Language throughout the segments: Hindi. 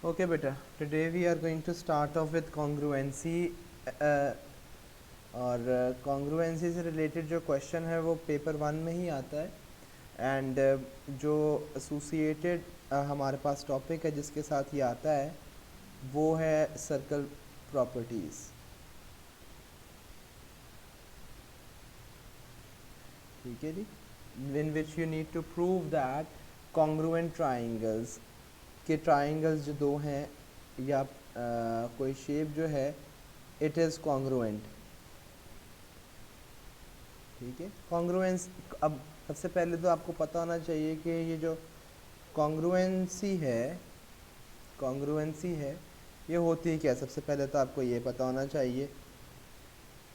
Okay beta, today we are going to start off with congruency और congruency से related जो question है वो paper 1 में ही आता है and जो associated हमारे पास topic है जिसके साथ ये आता है वो है circle properties। ठीक है जी, in which you need to prove that congruent triangles के triangles जो दो हैं या कोई shape जो है it is congruent। ठीक है, कॉन्ग्रुएंस। अब सबसे पहले तो आपको पता होना चाहिए कि ये जो कॉन्ग्रुएंसी है ये होती है क्या। सबसे पहले तो आपको ये पता होना चाहिए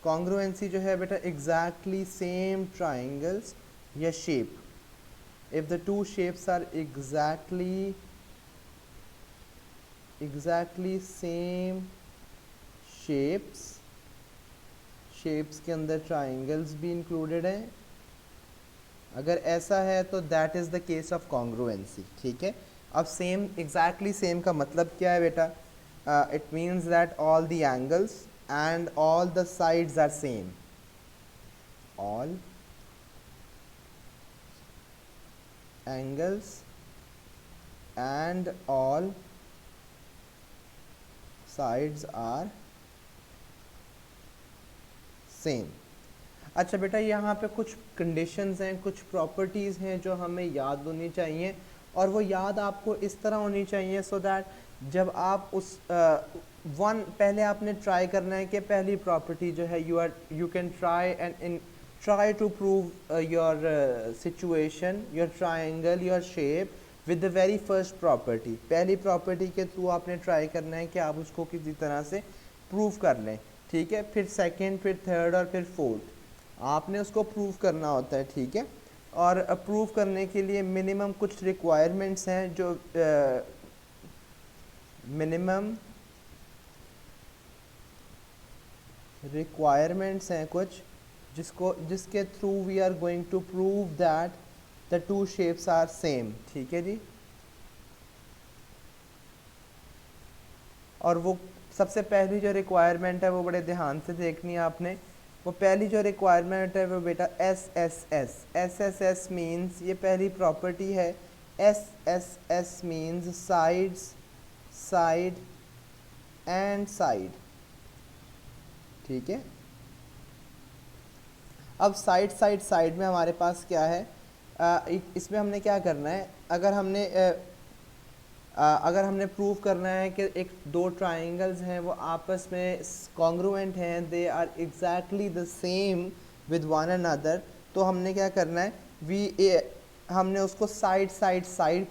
कॉन्ग्रुएंसी जो है बेटा एग्जैक्टली सेम ट्राइंगल्स या shape, if the two shapes are exactly same shapes के अंदर ट्राइंगल्स भी इंक्लूडेड हैं। अगर ऐसा है तो that is the case of congruency. ठीक है, अब सेम एग्जैक्टली सेम का मतलब क्या है बेटा? It means that all the angles and all the sides are same. All angles and all sides are same. अच्छा बेटा, यहाँ पे कुछ कंडीशंस हैं, कुछ प्रॉपर्टीज़ हैं जो हमें याद होनी चाहिए और वो याद आपको इस तरह होनी चाहिए सो दैट जब आप उस पहले आपने ट्राई करना है कि पहली प्रॉपर्टी जो है you can try to prove your situation, your triangle, your shape with the very first property. पहली प्रॉपर्टी के थ्रू आपने ट्राई करना है कि आप उसको किसी तरह से प्रूव कर लें। ठीक है, फिर सेकेंड, फिर थर्ड और फिर फोर्थ आपने उसको प्रूव करना होता है। ठीक है, और प्रूव करने के लिए मिनिमम कुछ रिक्वायरमेंट्स हैं जो मिनिमम रिक्वायरमेंट्स हैं कुछ जिसके through we are going to prove that the two shapes are same. ठीक है जी, और वो सबसे पहली जो रिक्वायरमेंट है वो बड़े ध्यान से देखनी है आपने। वो पहली जो रिक्वायरमेंट है वो बेटा एस मीन्स, ये पहली प्रॉपर्टी है। S means side and side. ठीक है, अब साइड में हमारे पास क्या है? इसमें हमने क्या करना है? अगर हमने प्रूव करना है कि एक दो ट्राइंगल्स हैं वो आपस में कॉन्ग्रुएंट हैं, they are exactly the same with one another, तो हमने क्या करना है? हमने उसको साइड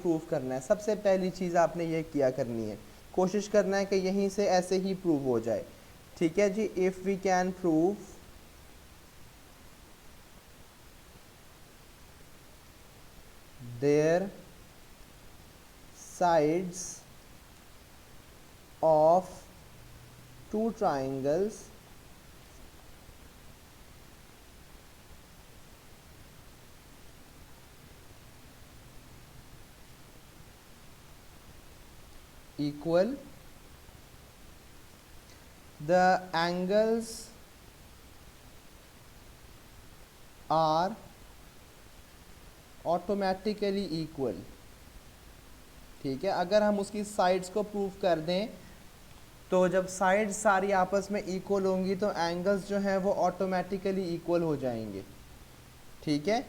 प्रूव करना है। सबसे पहली चीज़ आपने ये किया करनी है, कोशिश करना है कि यहीं से ऐसे ही प्रूव हो जाए। ठीक है जी, if we can prove their sides of two triangles equal, the angles are automatically equal। ठीक है, अगर हम उसकी साइड्स को प्रूव कर दें तो जब साइड्स सारी आपस में इक्वल होंगी तो एंगल्स जो हैं वो ऑटोमेटिकली इक्वल हो जाएंगे। ठीक है,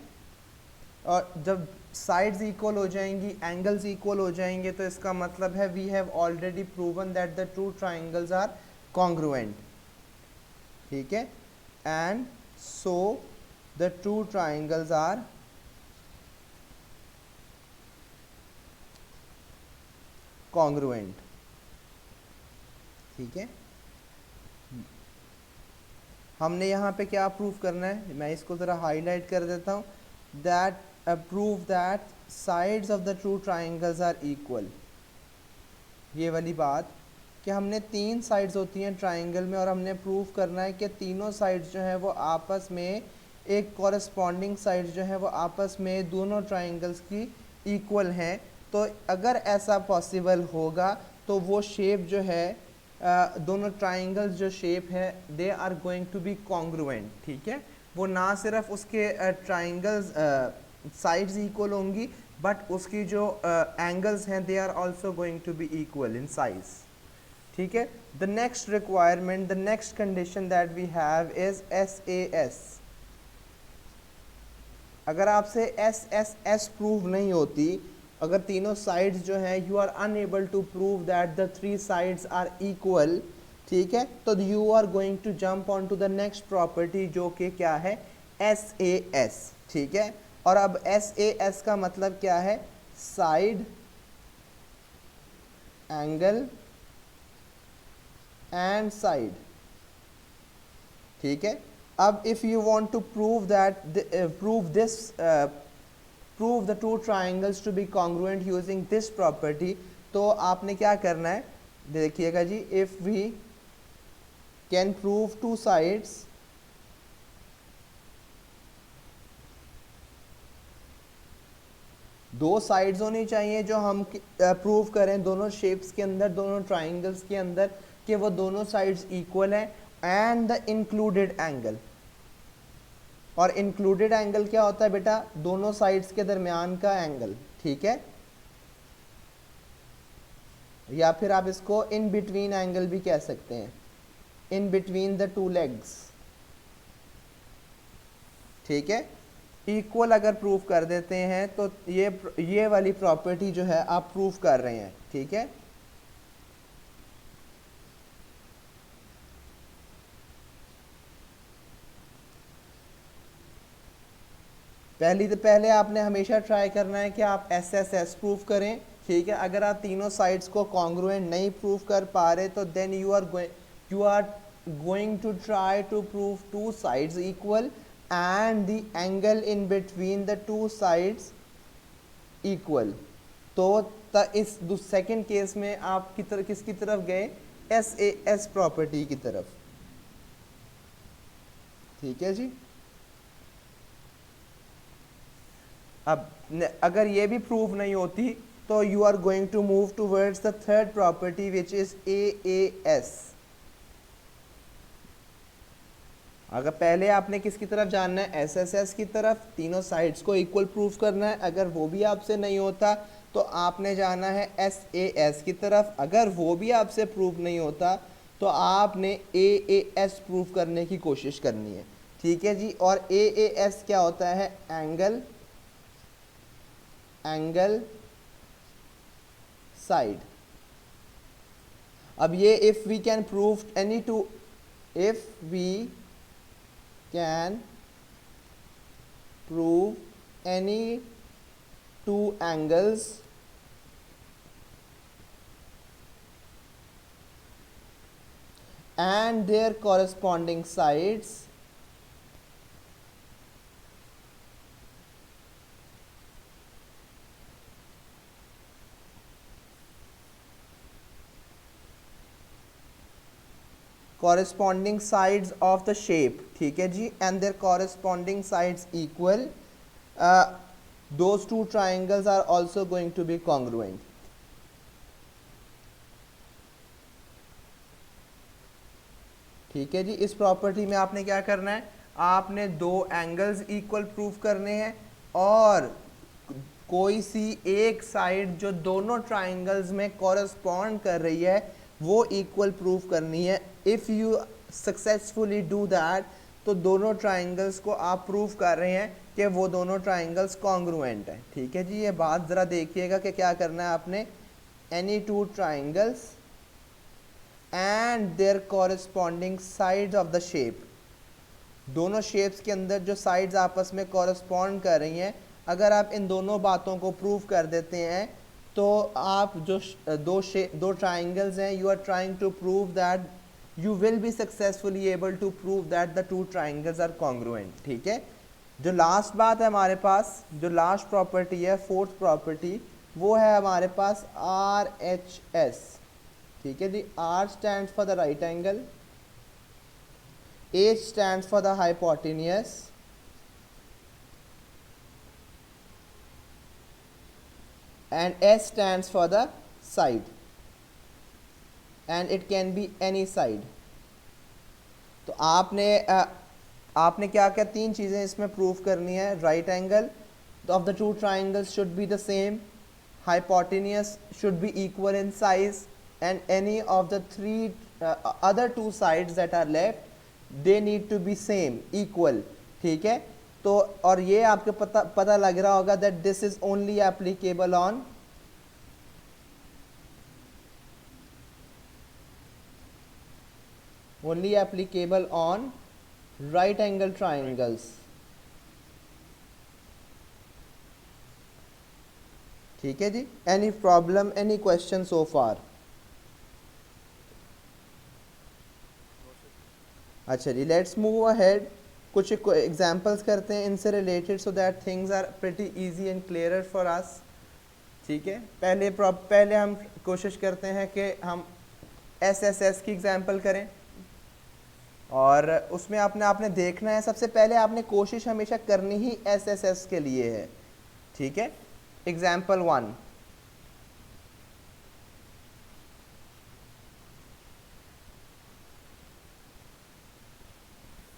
और जब साइड्स इक्वल हो जाएंगी, एंगल्स इक्वल हो जाएंगे, तो इसका मतलब है we have already proven that the two triangles are congruent. ठीक है, and so the two triangles are congruent. ठीक है, हमने यहाँ पे क्या प्रूव करना है? मैं इसको ज़रा हाईलाइट कर देता हूँ। That prove that sides of the two triangles are equal. ये वाली बात कि हमने तीन साइड्स होती हैं ट्राइंगल में और हमने प्रूव करना है कि तीनों साइड्स जो हैं वो आपस में एक कॉरस्पॉन्डिंग साइड्स जो हैं वो आपस में दोनों ट्राइंगल्स की इक्वल हैं। तो अगर ऐसा पॉसिबल होगा तो वो शेप जो है दोनों ट्राइंगल्स जो शेप है they are going to be congruent, ठीक है। वो ना सिर्फ उसके ट्राइंगल्स साइड्स इक्वल होंगी बट उसकी जो एंगल्स हैं they are also going to be equal in size, ठीक है। The next requirement, the next condition that we have is SAS। अगर आपसे SSS प्रूव नहीं होती, अगर तीनों साइड्स जो हैं you are unable to prove that the three sides are equal, ठीक है, तो you are going to jump on to the next property जो कि क्या है SAS, ठीक है। और अब SAS का मतलब क्या है, साइड एंगल एंड साइड, ठीक है। अब if you want to prove that prove the two triangles to be congruent using this property, तो आपने क्या करना है, देखिएगा जी, if we can prove two sides दो साइड्स होनी चाहिए जो हम प्रूव करें दोनों शेप्स के अंदर, दोनों ट्राइंगल्स के अंदर, कि वो दोनों साइड्स इक्वल हैं, एंड द इंक्लूडेड एंगल। और इंक्लूडेड एंगल क्या होता है बेटा, दोनों साइड्स के दरमियान का एंगल, ठीक है, या फिर आप इसको इन बिटवीन एंगल भी कह सकते हैं, इन बिटवीन द टू लेग्स, ठीक है। इक्वल अगर प्रूफ कर देते हैं तो ये वाली प्रॉपर्टी जो है आप प्रूफ कर रहे हैं, ठीक है। पहले आपने हमेशा ट्राई करना है कि आप SSS प्रूफ करें, ठीक है। अगर आप तीनों साइड्स को कॉन्ग्रुएंट नहीं प्रूफ कर पा रहे तो then you are going to try to prove two sides equal and the angle in between the two sides equal. तो इस सेकंड केस में आप किसकी तरफ गए, SAS प्रॉपर्टी की तरफ, ठीक है जी। अब अगर ये भी प्रूव नहीं होती तो you are going to move towards the third property which is AAS। अगर पहले आपने किसकी तरफ जानना है, SSS की तरफ, तीनों साइड्स को इक्वल प्रूफ करना है। अगर वो भी आपसे नहीं होता तो आपने जाना है SAS की तरफ। अगर वो भी आपसे प्रूफ नहीं होता तो आपने AAS प्रूफ करने की कोशिश करनी है, ठीक है जी। और AAS क्या होता है, एंगल साइड। अब ये if we can prove any two, if we can prove any two angles and their corresponding sides, corresponding sides of the shape, ठीक है जी, and their corresponding sides equal, those two triangles are also going to be congruent। ठीक है जी। इस प्रॉपर्टी में आपने क्या करना है, आपने दो एंगल्स इक्वल प्रूफ करने हैं और कोई सी एक साइड जो दोनों ट्राइंगल्स में कॉरस्पॉन्ड कर रही है वो इक्वल प्रूफ करनी है। If you successfully do that तो दोनों ट्राइंगल्स को आप प्रूफ कर रहे हैं कि वो दोनों ट्राइंगल्स कॉन्ग्रुएंट हैं, ठीक है जी। ये बात ज़रा देखिएगा कि क्या करना है आपने, any two triangles and there corresponding sides of the shape, दोनों शेप्स के अंदर जो साइड्स आपस में कॉरस्पॉन्ड कर रही हैं, अगर आप इन दोनों बातों को प्रूव कर देते हैं तो आप जो दो ट्राइंगल्स हैं, you are trying to prove that you will be successfully able to prove that the two triangles are congruent, ठीक है। जो लास्ट बात है हमारे पास, जो लास्ट प्रॉपर्टी है, फोर्थ प्रॉपर्टी, वो है हमारे पास RHS, ठीक है जी। R stands for the right angle, H stands for the hypotenuse, and S stands for the side, and it can be any side. तो आपने क्या क्या तीन चीज़ें इसमें प्रूव करनी है। Right angle of the two triangles should be the same, hypotenuse should be equal in size, and any of the three other two sides that are left they need to be same equal। ठीक है, तो और ये आपको पता लग रहा होगा that this is only applicable on right angle triangles। ठीक है जी, any problem, any question so far? अच्छा जी, लेट्स मूव अहेड, कुछ एग्जांपल्स करते हैं इनसे related so that things are pretty easy and clearer for us. ठीक है, पहले हम कोशिश करते हैं कि हम SSS की एग्जांपल करें, और उसमें आपने देखना है, सबसे पहले आपने कोशिश हमेशा करनी ही SSS के लिए है। ठीक है, एग्जाम्पल 1,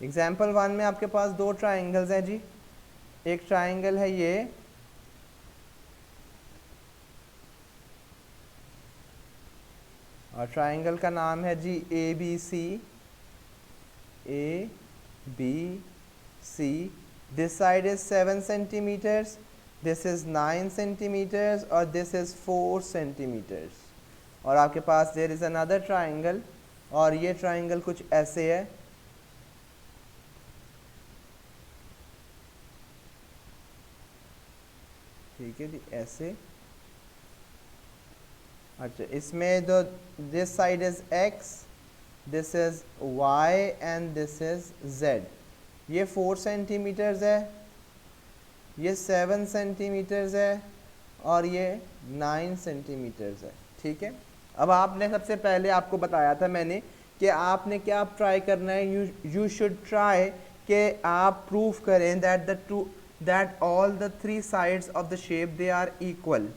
एग्जाम्पल 1 में आपके पास दो ट्राइंगल्स हैं जी। एक ट्राइंगल है ये, और ट्राइंगल का नाम है जी ABC। This side is 7 centimetres, this is 9 centimetres, और दिस इज 4 सेंटीमीटर्स। और आपके पास देयर इज अनदर ट्राइंगल, और ये ट्राइंगल कुछ ऐसे है। ठीक है जी, ऐसे। अच्छा, इसमें जो this side is X, this is Y and this is Z। ये 4 सेंटीमीटर्स है, ये 7 सेंटीमीटर्स है, और ये 9 सेंटीमीटर्स है। ठीक है, अब आपने सबसे पहले आपको बताया था मैंने कि आपने क्या ट्राई करना है, यू शुड ट्राई कि आप प्रूव करें that all the three sides of the shape they are equal.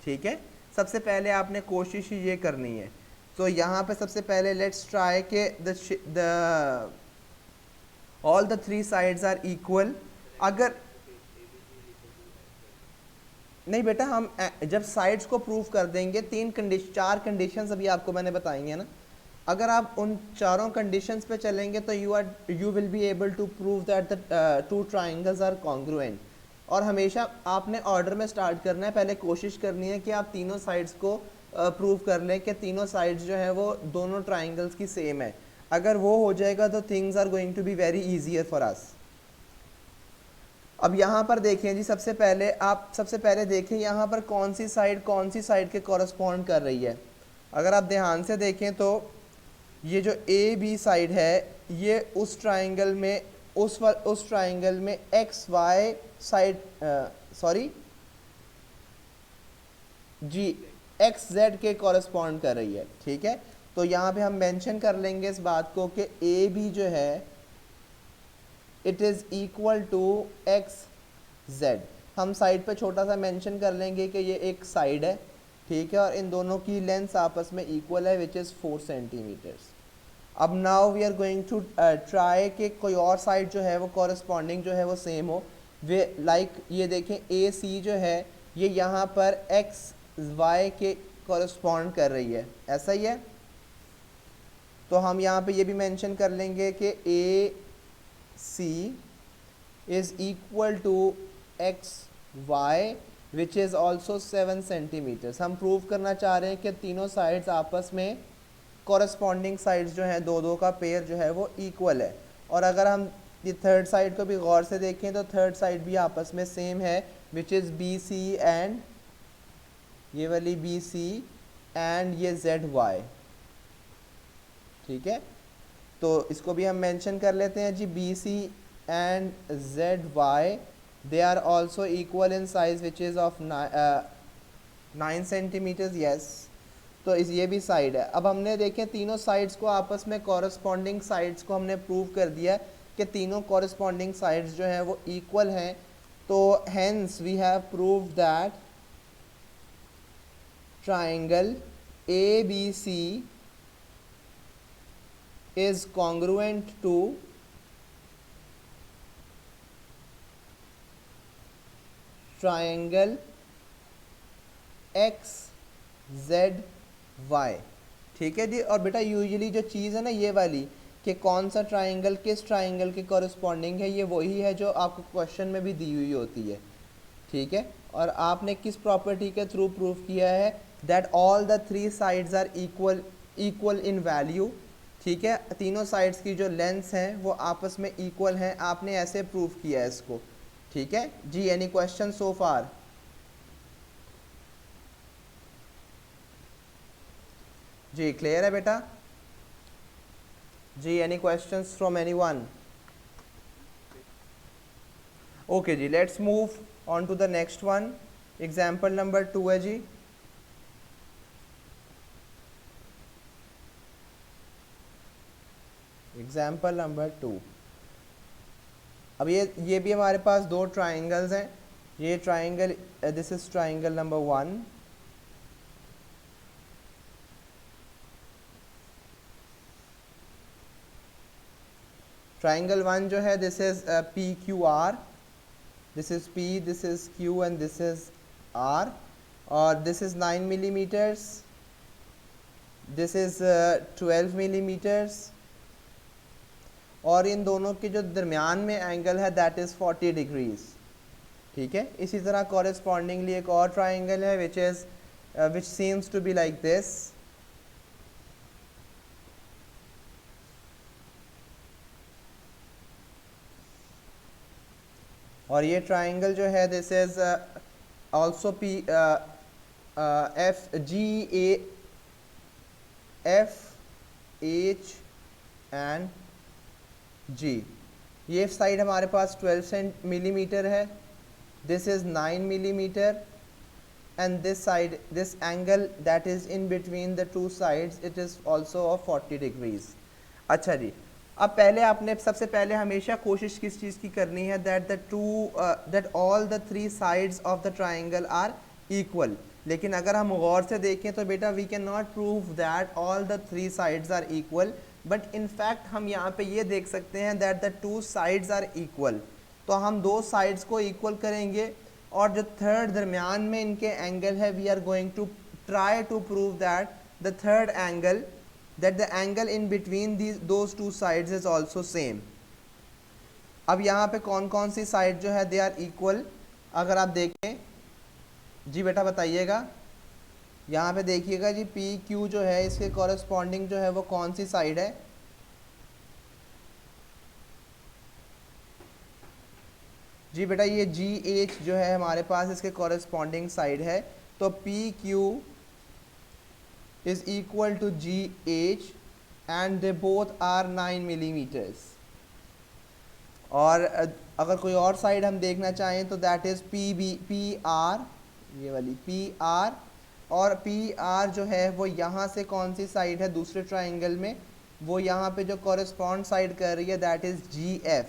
ठीक है, सबसे पहले आपने कोशिश ये करनी है। तो यहाँ पे सबसे पहले लेट्स ट्राई के all the three sides are equal. अगर नहीं बेटा, हम जब साइड्स को प्रूव कर देंगे, चार कंडीशंस अभी आपको मैंने बताई है ना, अगर आप उन चारों कंडीशंस पे चलेंगे तो you will be able to prove that the two triangles are congruent. और हमेशा आपने ऑर्डर में स्टार्ट करना है, पहले कोशिश करनी है कि आप तीनों साइड्स को प्रूव कर लें कि तीनों साइड्स जो है वो दोनों ट्राइंगल्स की सेम है। अगर वो हो जाएगा तो things are going to be very easier for us. अब यहाँ पर देखें जी, सबसे पहले देखें यहाँ पर कौन सी साइड के कॉरस्पॉन्ड कर रही है। अगर आप ध्यान से देखें तो ये जो AB साइड है, ये उस ट्राइंगल में XY साइड XZ के कॉरस्पॉन्ड कर रही है। ठीक है, तो यहाँ पे हम मेंशन कर लेंगे इस बात को कि AB जो है it is equal to XZ। हम साइड पे छोटा सा मेंशन कर लेंगे कि ये एक साइड है। ठीक है, और इन दोनों की लेंथ आपस में इक्वल है, विच इज़ 4 सेंटीमीटर्स। अब now we are going to try कि कोई और साइड जो है वो कॉरस्पॉन्डिंग जो है वो सेम हो। वे ये देखें AC जो है ये यहाँ पर XY के कॉरस्पॉन्ड कर रही है, ऐसा ही है। तो हम यहाँ पे ये भी मेंशन कर लेंगे कि AC is equal to XY which is also 7 centimetres. हम प्रूव करना चाह रहे हैं कि तीनों साइड्स आपस में कॉरस्पॉन्डिंग साइड्स जो है दो का पेयर जो है वो इक्वल है। और अगर हम ये थर्ड साइड को भी गौर से देखें तो थर्ड साइड भी आपस में सेम है, विच इज़ BC एंड ये वाली BC एंड ये ZY। ठीक है, तो इसको भी हम मेंशन कर लेते हैं जी, BC and ZY they are also equal in size which is of 9 centimetres. Yes, तो ये भी साइड है। अब हमने देखें तीनों साइड्स को आपस में कॉरस्पॉन्डिंग साइड्स को हमने प्रूव कर दिया कि तीनों कॉरस्पॉन्डिंग साइड्स जो हैं वो इक्वल हैं। तो hence we have prove that triangle ABC is congruent to triangle x z y। ठीक है जी। और बेटा यूजुअली जो चीज़ है ना ये वाली कि कौन सा ट्राइंगल किस ट्राइंगल के कॉरस्पॉन्डिंग है, ये वही है जो आपको क्वेश्चन में भी दी हुई होती है। ठीक है। और आपने किस प्रॉपर्टी के थ्रू प्रूफ किया है that all the three sides are equal in value. ठीक है, तीनों साइड्स की जो लेंथ्स हैं वो आपस में इक्वल हैं, आपने ऐसे प्रूफ किया है इसको। ठीक है जी। Any question so far? जी क्लियर है बेटा जी? Any questions from anyone? Okay जी, let's move on to the next one. Example number 2 है जी। Example number 2। अब ये भी हमारे पास दो ट्राइंगल्स हैं। ये triangle, this is triangle number 1। Triangle 1 जो है this is P Q R, this is P, this is Q and this is R. और this is 9 millimetres, this is 12 millimetres. और इन दोनों के जो दरमियान में एंगल है दैट इज़ 40 डिग्रीज। ठीक है। इसी तरह कॉरेस्पॉन्डिंगली एक और ट्राइंगल है which seems to be like this. और ये ट्राइंगल जो है this is also P F G F H and G. ये साइड हमारे पास 12 मिलीमीटर है, this is 9 millimetre and this side, this angle that is in between the two sides it is also of 40 degrees. अच्छा जी। अब पहले आपने सबसे पहले हमेशा कोशिश किस चीज़ की करनी है that all the three sides of the triangle are equal. लेकिन अगर हम गौर से देखें तो बेटा we can not prove that all the three sides are equal, but in fact हम यहाँ पे ये देख सकते हैं that the two sides are equal. तो हम दो साइड्स को इक्वल करेंगे और जो थर्ड दरमियान में इनके एंगल है we are going to try to prove that the third angle, that the angle in between those two sides is also same। अब यहाँ पे कौन कौन सी साइड जो है दे आर इक्वल, अगर आप देखें जी बेटा बताइएगा। यहाँ पे देखिएगा जी पी क्यू जो है इसके कॉरस्पॉन्डिंग जो है वो कौन सी साइड है? जी बेटा ये जी एच जो है हमारे पास इसके कॉरस्पॉन्डिंग साइड है। तो P Q is equal to GH and they both are 9 millimeters। और अगर कोई और साइड हम देखना चाहें तो दैट इज़ PR, ये वाली PR। और PR जो है वो यहाँ से कौन सी साइड है दूसरे ट्राइंगल में, वो यहाँ पे जो कॉरेस्पॉन्ड साइड कर रही है दैट इज़ GF।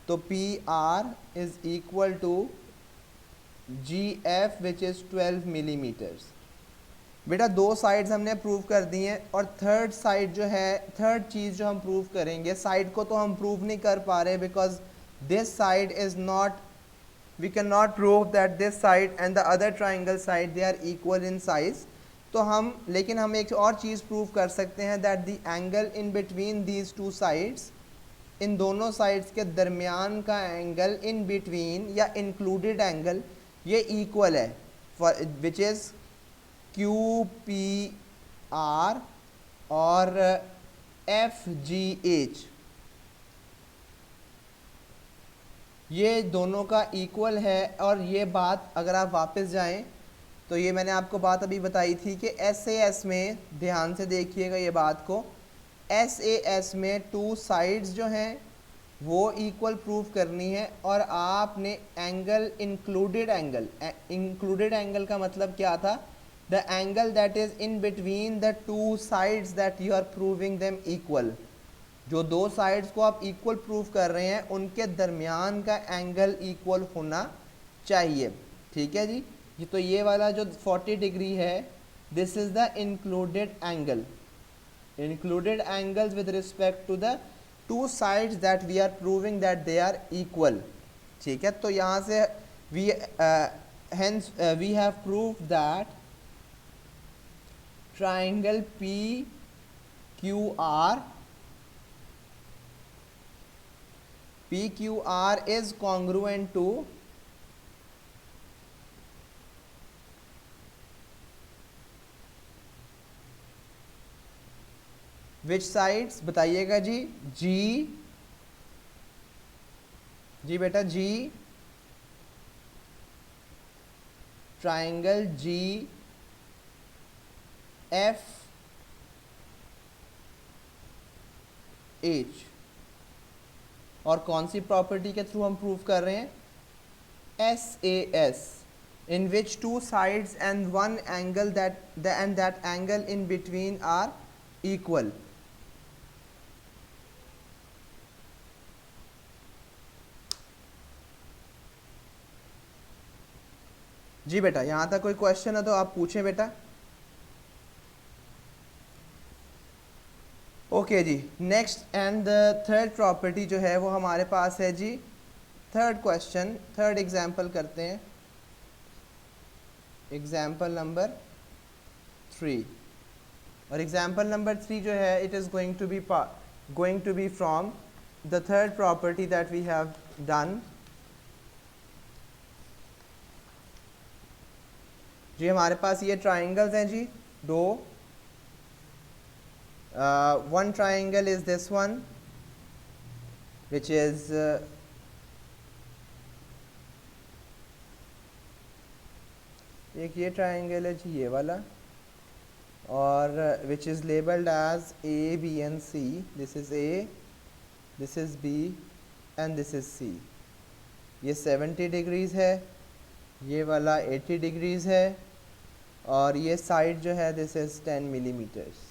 तो PR is equal to GF which is 12 millimetres. बेटा दो साइड्स हमने प्रूव कर दी हैं और थर्ड साइड जो है, थर्ड चीज़ जो हम प्रूव करेंगे, साइड को तो हम प्रूव नहीं कर पा रहे because this side is not, we can not prove that this side and the other triangle side they are equal in size. तो हम, लेकिन हम एक और चीज़ प्रूव कर सकते हैं that the angle in between these two sides, इन दोनों साइड्स के दरमियान का एंगल इन बिटवीन या इंक्लूडेड एंगल ये इक्वल है, विच इज़ QPR और FGH। ये दोनों का इक्वल है। और ये बात अगर आप वापस जाएं तो ये मैंने आपको बात अभी बताई थी कि SAS में, ध्यान से देखिएगा ये बात को, SAS में टू साइड्स जो हैं वो इक्वल प्रूव करनी है और आपने एंगल इंक्लूडेड एंगल का मतलब क्या था? The angle that is in between the two sides that you are proving them equal। जो दो साइड्स को आप इक्वल प्रूव कर रहे हैं उनके दरमियान का एंगल इक्वल होना चाहिए। ठीक है जी। ये तो ये वाला जो 40 डिग्री है this is the included angle. included angles with respect to the two sides that we are proving that they are equal. ठीक है, तो यहाँ से we hence we have proved that triangle PQR is congruent to which sides बताइएगा जी. जी बेटा G, ट्राइंगल GFH. और कौन सी प्रॉपर्टी के थ्रू हम प्रूव कर रहे हैं? SAS, in which two sides and one angle that angle in between are equal. जी बेटा, यहाँ तक कोई क्वेश्चन है तो आप पूछें बेटा. ओके जी, next and the third property जो है वो हमारे पास है जी. थर्ड क्वेश्चन, थर्ड एग्जाम्पल करते हैं. Example number 3. और एग्जाम्पल नंबर 3 जो है it is going to be from the third property that we have done. जी हमारे पास ये ट्राइंगल्स हैं जी दो. One triangle is this one, which is एक ये ट्राइंगल है जी ये वाला, और which is labeled as A, B and C. This is A, this is B and this is C. ये 70 डिग्रीज है, ये वाला 80 डिग्रीज है, और ये साइड जो है दिस इज़ 10 मिलीमीटर्स.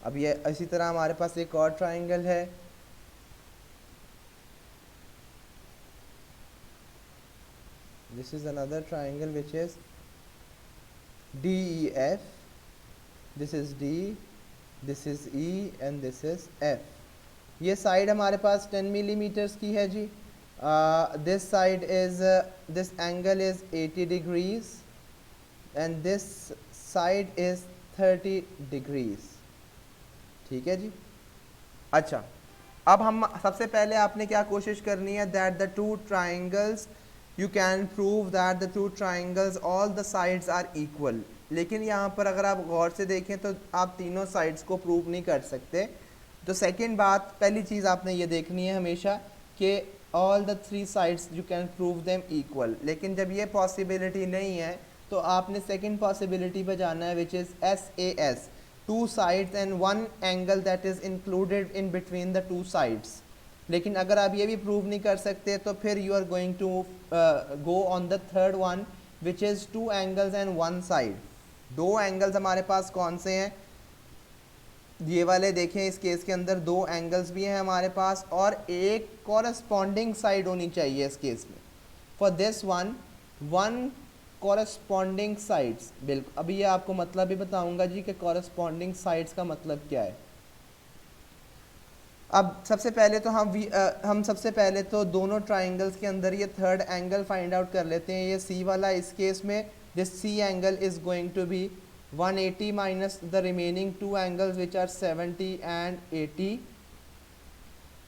अब ये इसी तरह हमारे पास एक और ट्राइंगल है. This is another triangle which is DEF. This is D, this is E and this is F. ये साइड हमारे पास 10 मिलीमीटर्स की है जी. This side is this angle is 80 degrees and this side is 30 degrees. ठीक है जी. अच्छा, अब हम सबसे पहले आपने क्या कोशिश करनी है, that the two triangles you can prove that the two triangles all the sides are equal. लेकिन यहाँ पर अगर आप गौर से देखें तो आप तीनों साइड्स को प्रूव नहीं कर सकते. तो सेकंड बात, पहली चीज़ आपने ये देखनी है हमेशा कि all the three sides you can prove them equal. लेकिन जब ये पॉसिबिलिटी नहीं है तो आपने सेकंड पॉसिबिलिटी पर जाना है, which is SAS, two sides and one angle that is included in between the two sides. लेकिन अगर आप ये भी प्रूव नहीं कर सकते तो फिर you are going to go on the third one, which is two angles and one side. दो एंगल्स हमारे पास कौन से हैं? ये वाले देखें, इस केस के अंदर दो एंगल्स भी हैं हमारे पास, और एक कॉरस्पॉन्डिंग साइड होनी चाहिए इस केस में. For this one corresponding sides. बिल्कुल, अभी ये आपको मतलब भी बताऊंगा जी कि कॉरस्पॉन्डिंग साइड्स का मतलब क्या है. अब सबसे पहले तो हम सबसे पहले तो दोनों ट्राइंगल्स के अंदर ये थर्ड एंगल फाइंड आउट कर लेते हैं. ये C वाला, इस केस में this C angle is going to be 180 minus the remaining two angles which are 70 and 80.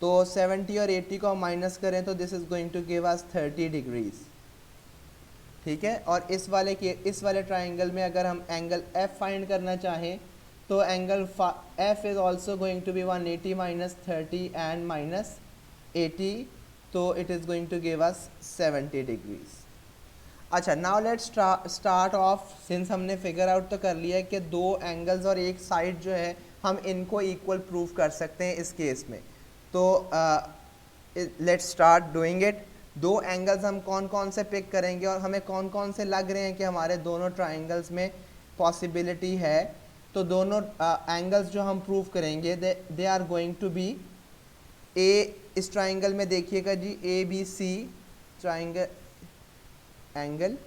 तो 70 और 80 को माइनस करें तो this is going to give us 30 degrees. ठीक है. और इस वाले ट्राइंगल में अगर हम एंगल F फाइंड करना चाहें तो angle F is also going to be 180 minus 30 and minus 80. तो it is going to give us 70 degrees. अच्छा, now let's start off. Since हमने फिगर आउट तो कर लिया है कि दो एंगल्स और एक साइड जो है हम इनको इक्वल प्रूव कर सकते हैं इस केस में. तो लेट्स स्टार्ट डूइंग इट. दो एंगल्स हम कौन कौन से पिक करेंगे और हमें कौन कौन से लग रहे हैं कि हमारे दोनों ट्राइंगल्स में पॉसिबिलिटी है. तो दोनों एंगल्स जो हम प्रूव करेंगे they are going to be इस ट्राइंगल में देखिएगा जी ABC ट्राइंगल, एंगल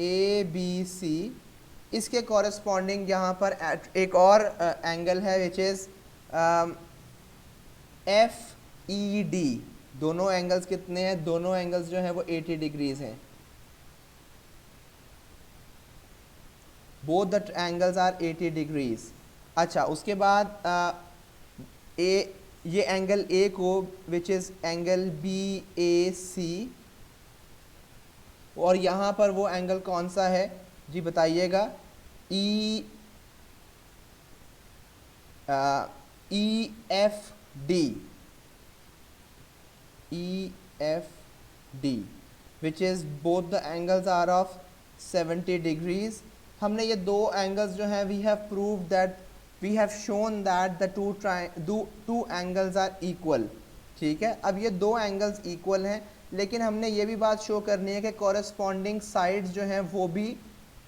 ABC इसके कॉरेस्पॉन्डिंग यहाँ पर एक और एंगल है विच इज़ FED। दोनों एंगल्स कितने हैं? दोनों एंगल्स जो हैं वो 80 डिग्रीज हैं। Both the angles are 80 degrees. अच्छा, उसके बाद ये एंगल ए को विच इज़ एंगल BAC, और यहाँ पर वो एंगल कौन सा है जी बताइएगा? EFD which is both the angles are of 70 degrees. हमने ये दो एंगल्स जो हैं we have prove that we have shown that the two angles are equal. ठीक है, अब ये दो एंगल्स इक्वल हैं, लेकिन हमने ये भी बात शो करनी है कि कॉरेस्पॉन्डिंग साइड्स जो हैं वो भी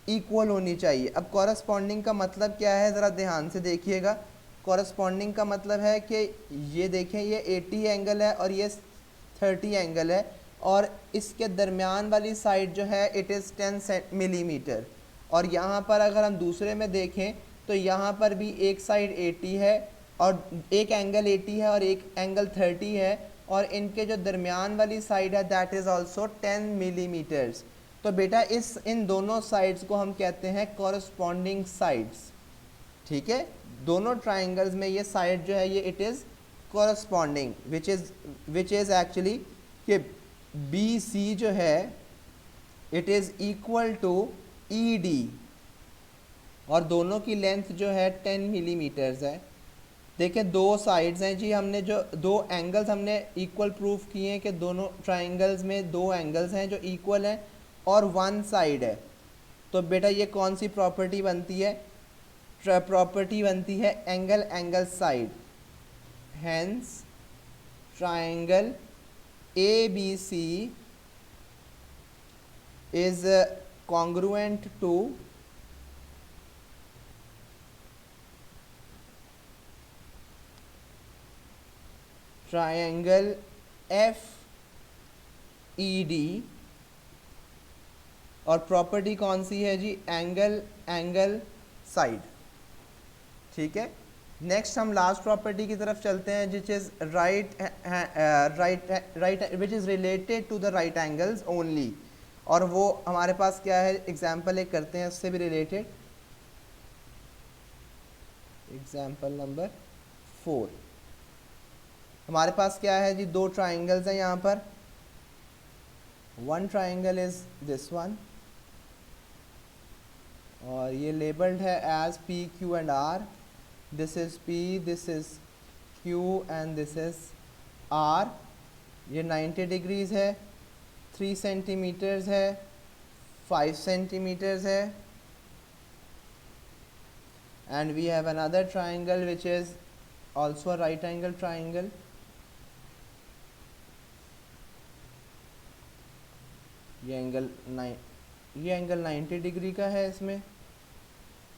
इक्वल होनी चाहिए। अब कॉरेस्पॉन्डिंग का मतलब क्या है, ज़रा ध्यान से देखिएगा। कॉरेस्पॉन्डिंग का मतलब है कि ये देखें, ये 80 एंगल है और ये 30 एंगल है, और इसके दरमियान वाली साइड जो है इट इज़ 10 मिलीमीटर। और यहाँ पर अगर हम दूसरे में देखें तो यहाँ पर भी एक साइड 80 है और एक एंगल 80 है और एक एंगल 30 है, और इनके जो दरमियान वाली साइड है दैट इज़ ऑल्सो 10 मिलीमीटर्स। तो बेटा इन दोनों साइड्स को हम कहते हैं कॉरेस्पॉन्डिंग साइड्स। ठीक है, दोनों ट्राइंगल्स में ये साइड जो है ये it is corresponding which is actually कि BC जो है it is equal to ED, और दोनों की लेंथ जो है 10 मिलीमीटर्स है। देखें, दो साइड्स हैं जी, हमने जो दो एंगल्स हमने इक्वल प्रूफ किए हैं कि दोनों ट्राइंगल्स में दो एंगल्स हैं जो इक्वल हैं और वन साइड है। तो बेटा ये कौन सी प्रॉपर्टी बनती है? प्रॉपर्टी बनती है angle angle side. Hence triangle ABC is congruent to triangle FED, और प्रॉपर्टी कौन सी है जी? Angle angle side. ठीक है, नेक्स्ट हम लास्ट प्रॉपर्टी की तरफ चलते हैं which is right which is related to the right angles only, और वो हमारे पास क्या है? एग्जाम्पल एक करते हैं उससे भी रिलेटेड। एग्जाम्पल नंबर 4 हमारे पास क्या है जी? दो ट्राइंगल्स हैं यहाँ पर। One triangle is this one, और ये लेबल्ड है as P, Q and R। This is P, this is Q and this is R। ये 90 डिग्रीज है, 3 सेंटीमीटर्स है, 5 सेंटीमीटर्स है, and we have another triangle which is also a right angle triangle. ये एंगल 90 डिग्री का है इसमें।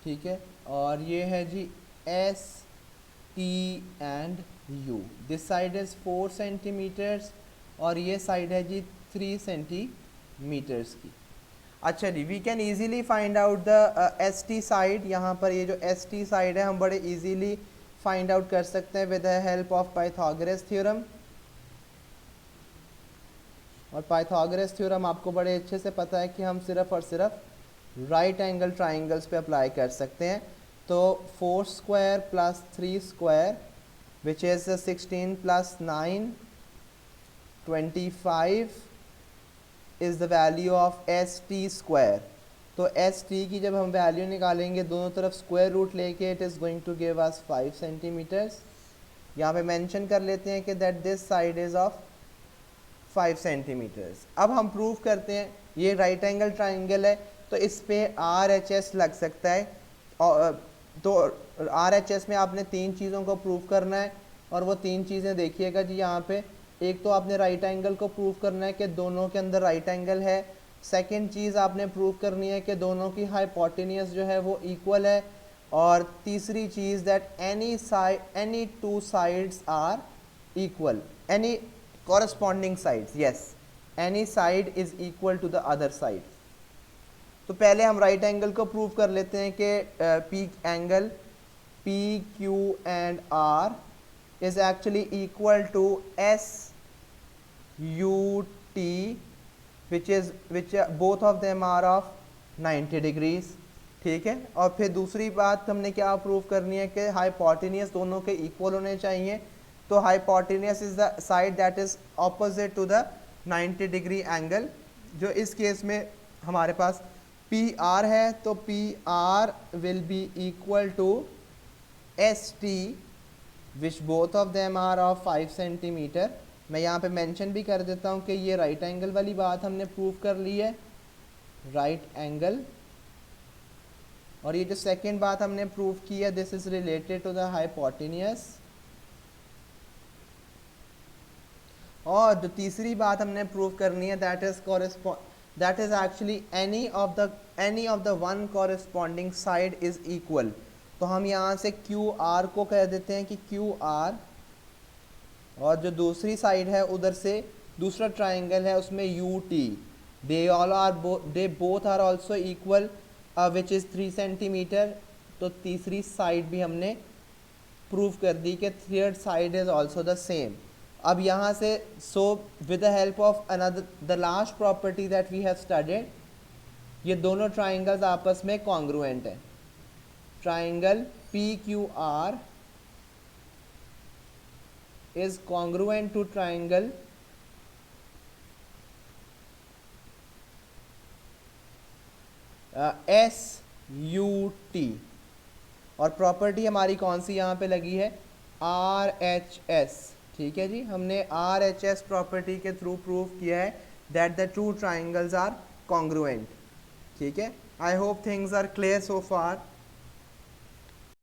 ठीक है, और ये है जी S, T and U। This side is 4 centimetres और ये साइड है जी 3 सेंटीमीटर्स की। अच्छा जी, we can easily find out the ST side. यहाँ पर ये जो ST साइड है हम बड़े ईजीली फाइंड आउट कर सकते हैं with the help of Pythagoras theorem. और पाइथागोरस थ्योरम आपको बड़े अच्छे से पता है कि हम सिर्फ और सिर्फ राइट एंगल ट्राइंगल्स पे अप्लाई कर सकते हैं। तो 4 square plus 3 square which is 16 प्लस 9 25 is the value of ST square. तो ST की जब हम वैल्यू निकालेंगे दोनों तरफ स्क्वायर रूट लेके it is going to give us 5 centimetres. यहाँ पे मेंशन कर लेते हैं कि that this side is of 5 centimetres. अब हम प्रूव करते हैं ये राइट एंगल ट्राइंगल है तो इस पे RHS लग सकता है। तो RHS में आपने 3 चीज़ों को प्रूव करना है, और वो 3 चीज़ें देखिएगा जी यहाँ पे। एक तो आपने राइट एंगल को प्रूव करना है कि दोनों के अंदर राइट एंगल है। सेकंड चीज़ आपने प्रूव करनी है कि दोनों की हाइपोटेनियस जो है वो इक्वल है। और तीसरी चीज़ that any two sides are equal, any corresponding sides, yes, any side is equal to the other side. तो पहले हम राइट एंगल को प्रूव कर लेते हैं कि P angle P Q and R is actually equal to S U T which both of them are of 90 degrees. ठीक है, और फिर दूसरी बात हमने क्या प्रूव करनी है कि हाइपोटेनियस दोनों के इक्वल होने चाहिए। तो hypotenuse is the side that is opposite to the 90 degree angle, जो इस केस में हमारे पास पी आर है। तो P R will be equal to S T which both of them are of 5 centimetre. मैं यहाँ पे मेंशन भी कर देता हूँ कि ये राइट एंगल वाली बात हमने प्रूव कर ली है, राइट एंगल। और ये जो सेकंड बात हमने प्रूव की है, this is related to the hypotenuse. और जो तीसरी बात हमने प्रूव करनी है, that is actually any of the one corresponding side is equal. तो हम यहाँ से क्यू आर को कह देते हैं कि क्यू आर, और जो दूसरी साइड है उधर से दूसरा ट्राइंगल है उसमें U T, they both are also equal which is 3 centimetre. तो तीसरी साइड भी हमने प्रूव कर दी कि third side is also the same. अब यहाँ से with the help of another the last property that we have studied, ये दोनों ट्राइंगल्स आपस में कॉन्ग्रुएंट है। Triangle P Q R is congruent to triangle SUT। और प्रॉपर्टी हमारी कौन सी यहाँ पे लगी है, RHS। ठीक है जी, हमने RHS प्रॉपर्टी के थ्रू प्रूव किया है that the two triangles are congruent. ठीक है, I hope things are clear so far.